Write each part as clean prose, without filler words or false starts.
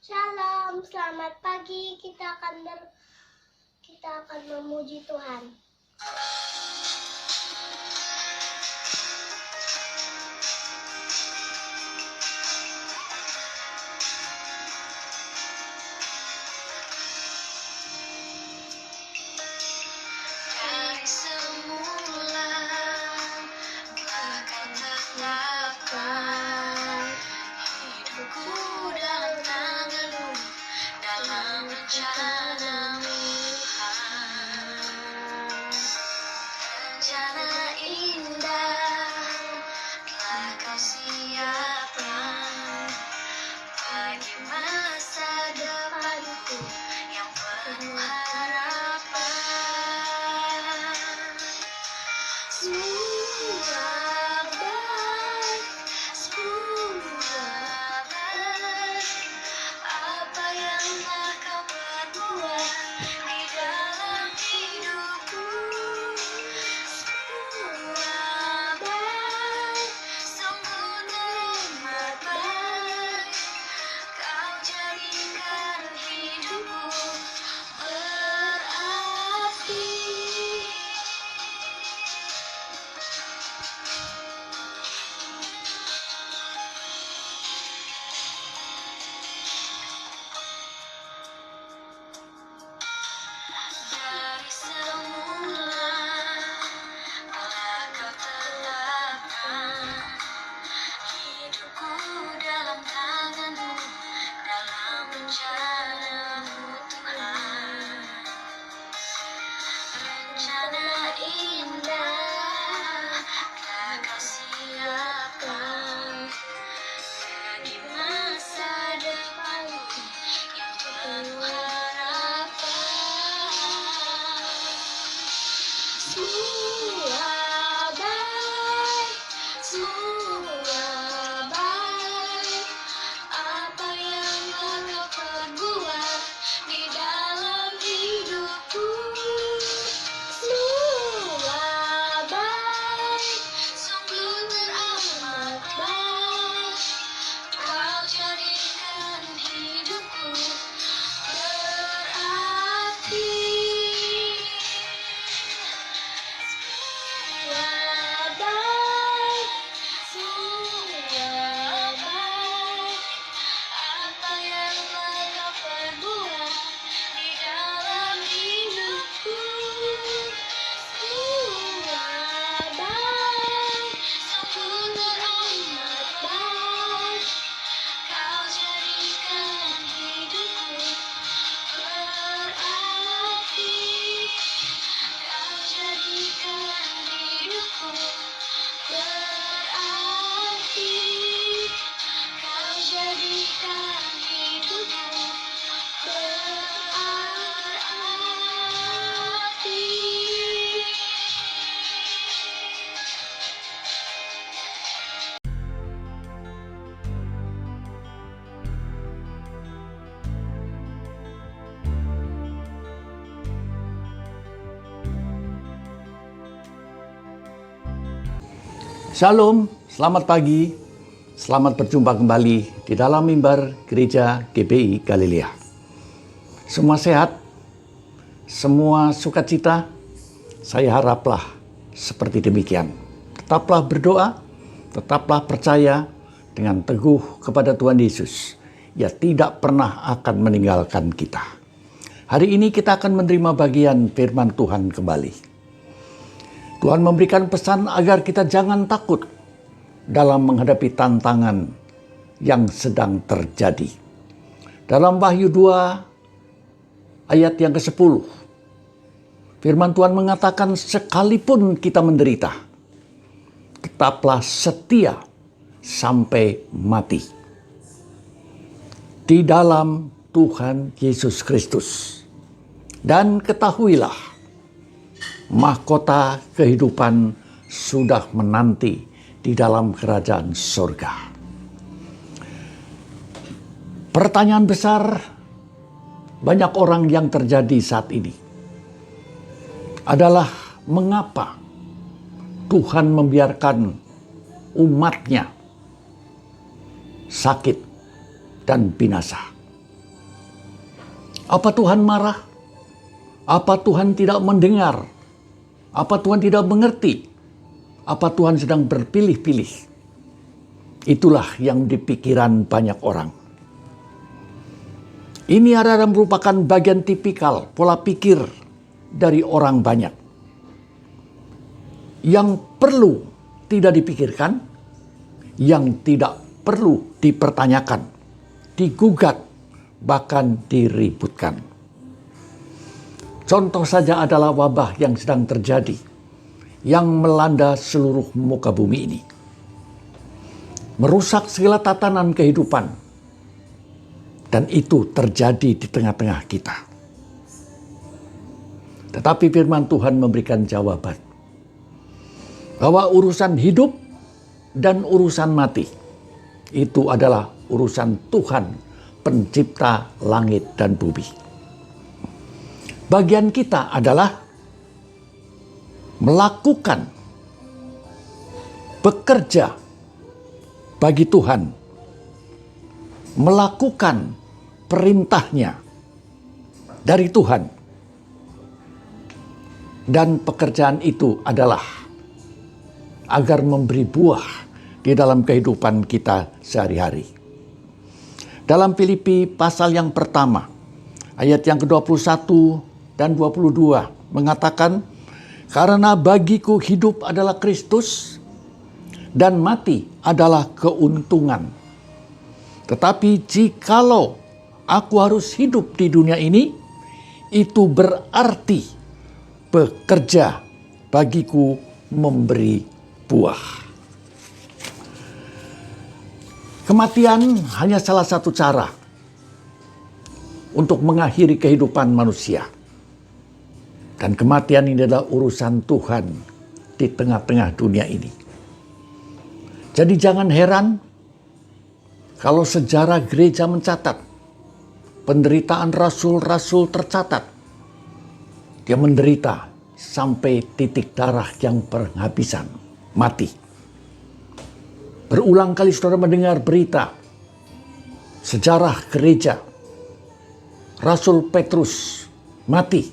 Shalom, selamat pagi. Kita akan memuji Tuhan. Dari semula telah Kau tetapkan hidupku dalam tangan-Mu, dalam rencana-Mu, Tuhan. Rencana indah telah Kau siapkan bagi masa depanku yang penuh harapan. Semua baik, semua baik, apa yang telah Kau perbuat di dalam hidupku. Semua baik, sungguh teramat baik, Kau jadikan hidupku berarti. Dari semula telah Kau tetapkan hidupku dalam tangan-Mu, dalam rencana-Mu, Tuhan. Rencana indah telah Kau siapkan bagi masa depanku yang penuh harapan. Semua baik, semua baik, apa yang telah Kau perbuat di dalam hidupku. Semua baik, sungguh teramat baik, Kau jadikan hidupku berarti. Semua baik, semua baik, apa yang telah Kau perbuat di dalam hidupku. Semua baik, sungguh teramat baik, Kau jadikan hidupku berarti. Kau jadikan hidupku berarti. Kau jadikan hidupku berarti. Shalom, selamat pagi, selamat berjumpa kembali di dalam mimbar Gereja GBI Galilea. Semua sehat, semua sukacita, saya haraplah seperti demikian. Tetaplah berdoa, tetaplah percaya dengan teguh kepada Tuhan Yesus. Ia tidak pernah akan meninggalkan kita. Hari ini kita akan menerima bagian firman Tuhan kembali. Tuhan memberikan pesan agar kita jangan takut dalam menghadapi tantangan yang sedang terjadi. Dalam Wahyu 2 ayat yang ke-10, firman Tuhan mengatakan sekalipun kita menderita, tetaplah setia sampai mati di dalam Tuhan Yesus Kristus. Dan ketahuilah, mahkota kehidupan sudah menanti di dalam kerajaan surga. Pertanyaan besar banyak orang yang terjadi saat ini adalah mengapa Tuhan membiarkan umatnya sakit dan binasa. Apa Tuhan marah? Apa Tuhan tidak mendengar? Apa Tuhan tidak mengerti? Apa Tuhan sedang berpilih-pilih? Itulah yang dipikiran banyak orang. Ini adalah merupakan bagian tipikal pola pikir dari orang banyak. Yang perlu tidak dipikirkan, yang tidak perlu dipertanyakan, digugat, bahkan diributkan. Contoh saja adalah wabah yang sedang terjadi, yang melanda seluruh muka bumi ini. Merusak segala tatanan kehidupan, dan itu terjadi di tengah-tengah kita. Tetapi firman Tuhan memberikan jawaban, bahwa urusan hidup dan urusan mati, itu adalah urusan Tuhan, pencipta langit dan bumi. Bagian kita adalah melakukan, bekerja bagi Tuhan, melakukan perintahnya dari Tuhan. Dan pekerjaan itu adalah agar memberi buah di dalam kehidupan kita sehari-hari. Dalam Filipi pasal yang pertama, ayat yang ke-21 dan 22 mengatakan, karena bagiku hidup adalah Kristus dan mati adalah keuntungan. Tetapi jikalau aku harus hidup di dunia ini, itu berarti bekerja bagiku memberi buah. Kematian hanya salah satu cara untuk mengakhiri kehidupan manusia. Dan kematian ini adalah urusan Tuhan di tengah-tengah dunia ini. Jadi jangan heran kalau sejarah gereja mencatat penderitaan rasul-rasul tercatat. Dia menderita sampai titik darah yang penghabisan, mati. Berulang kali saudara mendengar berita sejarah gereja. Rasul Petrus mati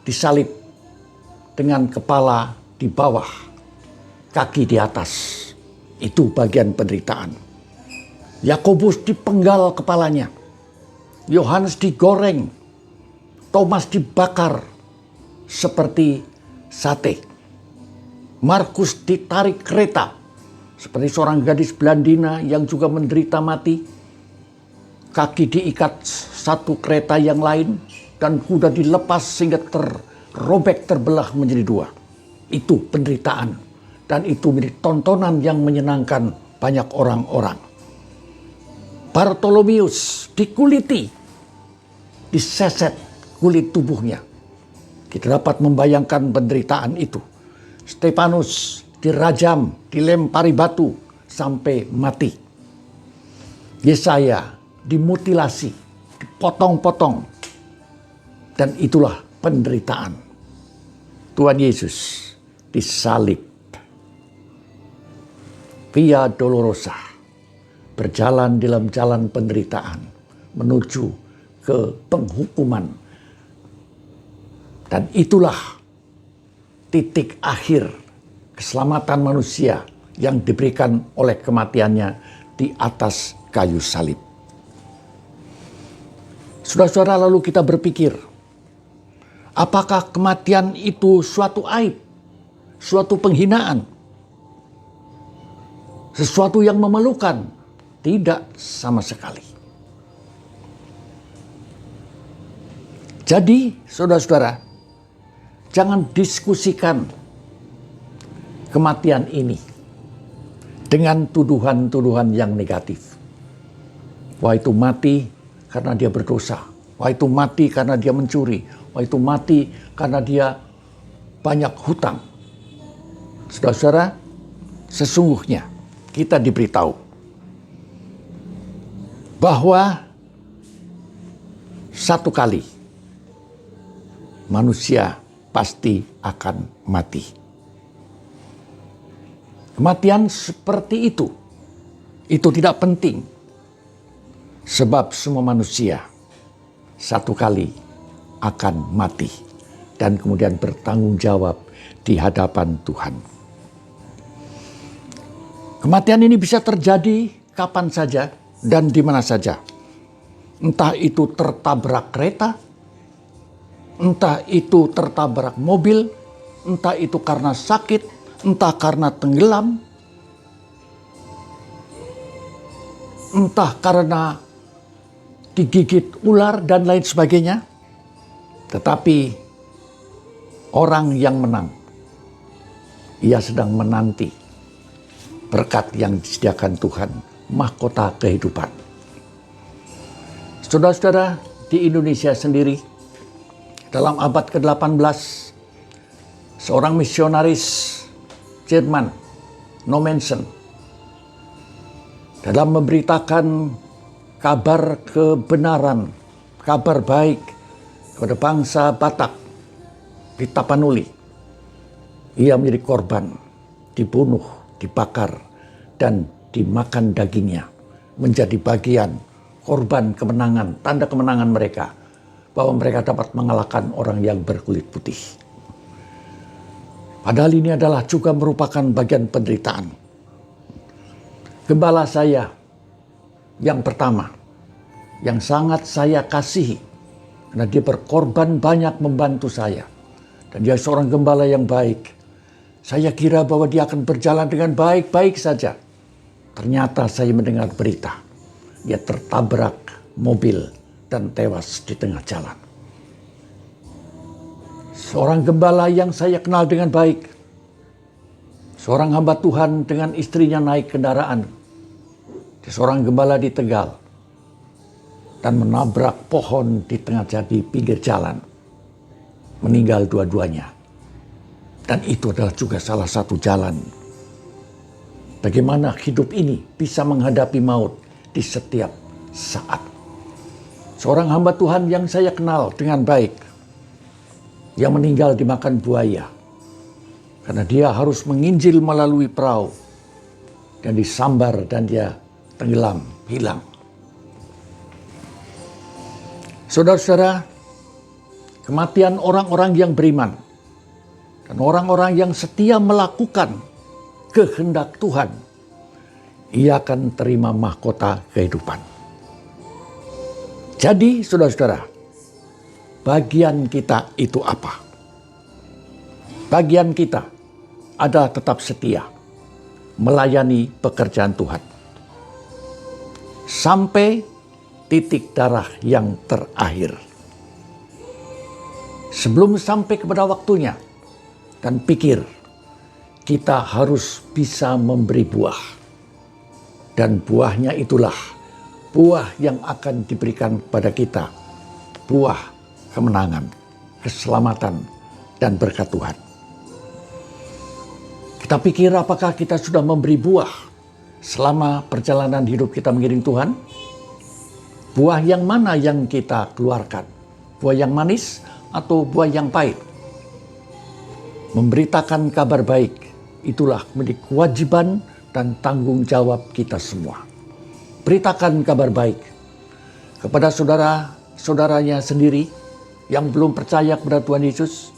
disalib dengan kepala di bawah, kaki di atas. Itu bagian penderitaan. Yakobus dipenggal kepalanya. Yohanes digoreng. Thomas dibakar seperti sate. Markus ditarik kereta seperti seorang gadis Belandina yang juga menderita mati. Kaki diikat satu kereta yang lain dan kuda dilepas sehingga terrobek, terbelah menjadi dua. Itu penderitaan dan itu menjadi tontonan yang menyenangkan banyak orang-orang. Bartolomeus dikuliti, diseset kulit tubuhnya. Kita dapat membayangkan penderitaan itu. Stefanus dirajam, dilempari batu sampai mati. Yesaya dimutilasi, dipotong-potong. Dan itulah penderitaan. Tuhan Yesus disalib. Via Dolorosa. Berjalan dalam jalan penderitaan. Menuju ke penghukuman. Dan itulah titik akhir keselamatan manusia yang diberikan oleh kematiannya di atas kayu salib. Saudara-saudara, lalu kita berpikir, apakah kematian itu suatu aib, suatu penghinaan, sesuatu yang memalukan? Tidak sama sekali. Jadi, saudara-saudara, jangan diskusikan kematian ini dengan tuduhan-tuduhan yang negatif. Wah, itu mati karena dia berdosa. Wah, itu mati karena dia mencuri. Wah, itu mati karena dia banyak hutang. Saudara-saudara, sesungguhnya kita diberitahu bahwa satu kali manusia pasti akan mati. Kematian seperti itu tidak penting. Sebab semua manusia satu kali akan mati dan kemudian bertanggung jawab di hadapan Tuhan. Kematian ini bisa terjadi kapan saja dan di mana saja. Entah itu tertabrak kereta, entah itu tertabrak mobil, entah itu karena sakit, entah karena tenggelam, entah karena digigit ular dan lain sebagainya. Tetapi orang yang menang, ia sedang menanti berkat yang disediakan Tuhan, mahkota kehidupan. Saudara-saudara, di Indonesia sendiri, dalam abad ke-18, seorang misionaris Jerman, Nommensen, dalam memberitakan kabar kebenaran, kabar baik kepada bangsa Batak di Tapanuli, ia menjadi korban, dibunuh, dibakar, dan dimakan dagingnya, menjadi bagian korban kemenangan, tanda kemenangan mereka, bahwa mereka dapat mengalahkan orang yang berkulit putih. Padahal ini adalah juga merupakan bagian penderitaan. Gembala saya yang pertama, yang sangat saya kasihi, karena dia berkorban banyak membantu saya, dan dia seorang gembala yang baik. Saya kira bahwa dia akan berjalan dengan baik-baik saja. Ternyata saya mendengar berita, dia tertabrak mobil dan tewas di tengah jalan. Seorang gembala yang saya kenal dengan baik, seorang hamba Tuhan dengan istrinya naik kendaraan, seorang gembala di Tegal, dan menabrak pohon di tengah jadi pinggir jalan, meninggal dua-duanya. Dan itu adalah juga salah satu jalan bagaimana hidup ini bisa menghadapi maut di setiap saat. Seorang hamba Tuhan yang saya kenal dengan baik, yang meninggal dimakan buaya, karena dia harus menginjil melalui perahu, dan disambar dan dia tenggelam, hilang. Saudara-saudara, kematian orang-orang yang beriman dan orang-orang yang setia melakukan kehendak Tuhan, ia akan terima mahkota kehidupan. Jadi saudara-saudara, bagian kita itu apa? Bagian kita adalah tetap setia melayani pekerjaan Tuhan sampai titik darah yang terakhir. Sebelum sampai kepada waktunya, dan pikir kita harus bisa memberi buah. Dan buahnya itulah buah yang akan diberikan kepada kita. Buah kemenangan, keselamatan, dan berkat Tuhan. Kita pikir apakah kita sudah memberi buah selama perjalanan hidup kita mengiring Tuhan? Buah yang mana yang kita keluarkan? Buah yang manis atau buah yang pahit? Memberitakan kabar baik, itulah menjadi kewajiban dan tanggung jawab kita semua. Beritakan kabar baik kepada saudara-saudaranya sendiri yang belum percaya kepada Tuhan Yesus.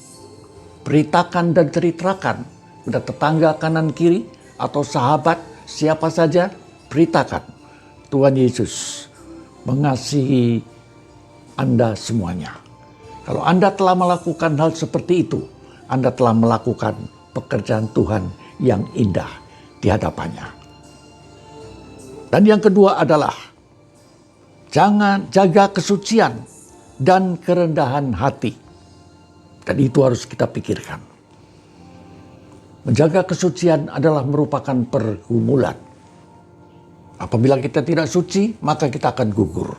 Beritakan dan ceritakan kepada tetangga kanan kiri atau sahabat siapa saja. Beritakan Tuhan Yesus mengasihi Anda semuanya. Kalau Anda telah melakukan hal seperti itu, Anda telah melakukan pekerjaan Tuhan yang indah di hadapannya. Dan yang kedua adalah jangan jaga kesucian dan kerendahan hati. Dan itu harus kita pikirkan. Menjaga kesucian adalah merupakan pergumulan. Apabila kita tidak suci, maka kita akan gugur.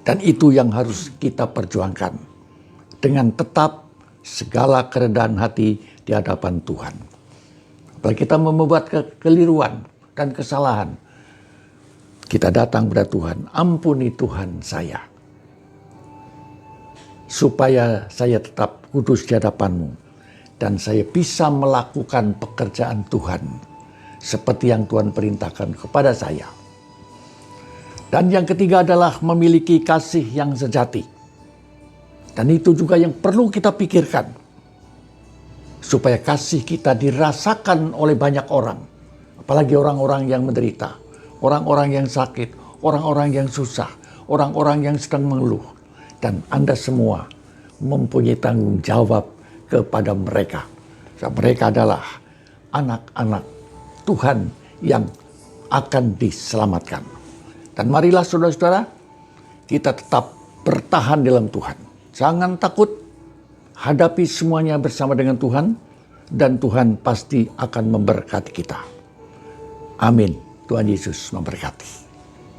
Dan itu yang harus kita perjuangkan dengan tetap segala kerendahan hati di hadapan Tuhan. Apabila kita membuat kekeliruan dan kesalahan, kita datang kepada Tuhan, ampuni Tuhan saya, supaya saya tetap kudus di hadapan-Mu, dan saya bisa melakukan pekerjaan Tuhan seperti yang Tuhan perintahkan kepada saya. Dan yang ketiga adalah memiliki kasih yang sejati. Dan itu juga yang perlu kita pikirkan. Supaya kasih kita dirasakan oleh banyak orang. Apalagi orang-orang yang menderita. Orang-orang yang sakit. Orang-orang yang susah. Orang-orang yang sedang mengeluh. Dan Anda semua mempunyai tanggung jawab kepada mereka. Sebab mereka adalah anak-anak Tuhan yang akan diselamatkan. Dan marilah saudara-saudara, kita tetap bertahan dalam Tuhan. Jangan takut, hadapi semuanya bersama dengan Tuhan, dan Tuhan pasti akan memberkati kita. Amin. Tuhan Yesus memberkati.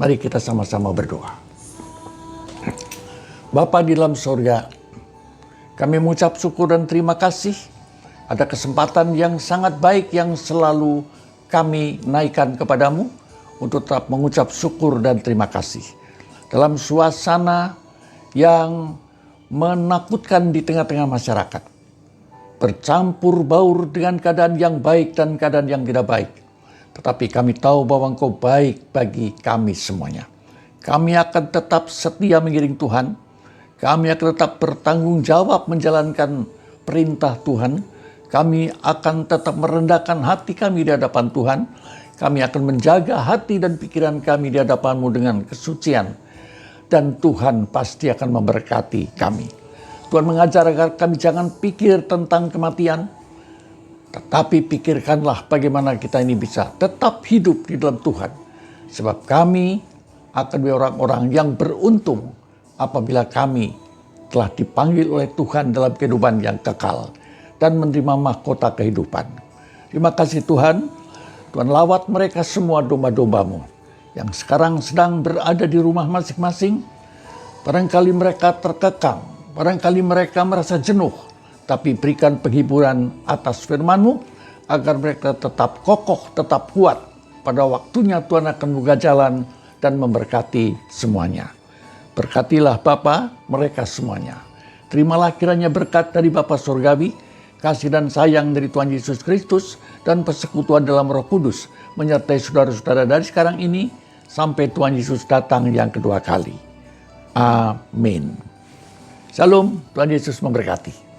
Mari kita sama-sama berdoa. Bapa di dalam surga, kami mengucap syukur dan terima kasih. Ada kesempatan yang sangat baik yang selalu kami naikkan kepadamu untuk tetap mengucap syukur dan terima kasih. Dalam suasana yang menakutkan di tengah-tengah masyarakat. Bercampur baur dengan keadaan yang baik dan keadaan yang tidak baik. Tetapi kami tahu bahwa Engkau baik bagi kami semuanya. Kami akan tetap setia mengiring Tuhan. Kami akan tetap bertanggung jawab menjalankan perintah Tuhan. Kami akan tetap merendahkan hati kami di hadapan Tuhan. Kami akan menjaga hati dan pikiran kami di hadapan-Mu dengan kesucian. Dan Tuhan pasti akan memberkati kami. Tuhan mengajar agar kami jangan pikir tentang kematian. Tetapi pikirkanlah bagaimana kita ini bisa tetap hidup di dalam Tuhan. Sebab kami akan menjadi orang-orang yang beruntung apabila kami telah dipanggil oleh Tuhan dalam kehidupan yang kekal dan menerima mahkota kehidupan. Terima kasih Tuhan. Tuhan lawat mereka semua domba-domba-Mu yang sekarang sedang berada di rumah masing-masing. Barangkali mereka terkekang, barangkali mereka merasa jenuh, tapi berikan penghiburan atas firman-Mu agar mereka tetap kokoh, tetap kuat. Pada waktunya Tuhan akan membuka jalan dan memberkati semuanya. Berkatilah Bapa mereka semuanya. Terimalah kiranya berkat dari Bapa Surgawi, kasih dan sayang dari Tuhan Yesus Kristus, dan persekutuan dalam Roh Kudus menyertai saudara-saudara dari sekarang ini sampai Tuhan Yesus datang yang kedua kali. Amin. Shalom, Tuhan Yesus memberkati.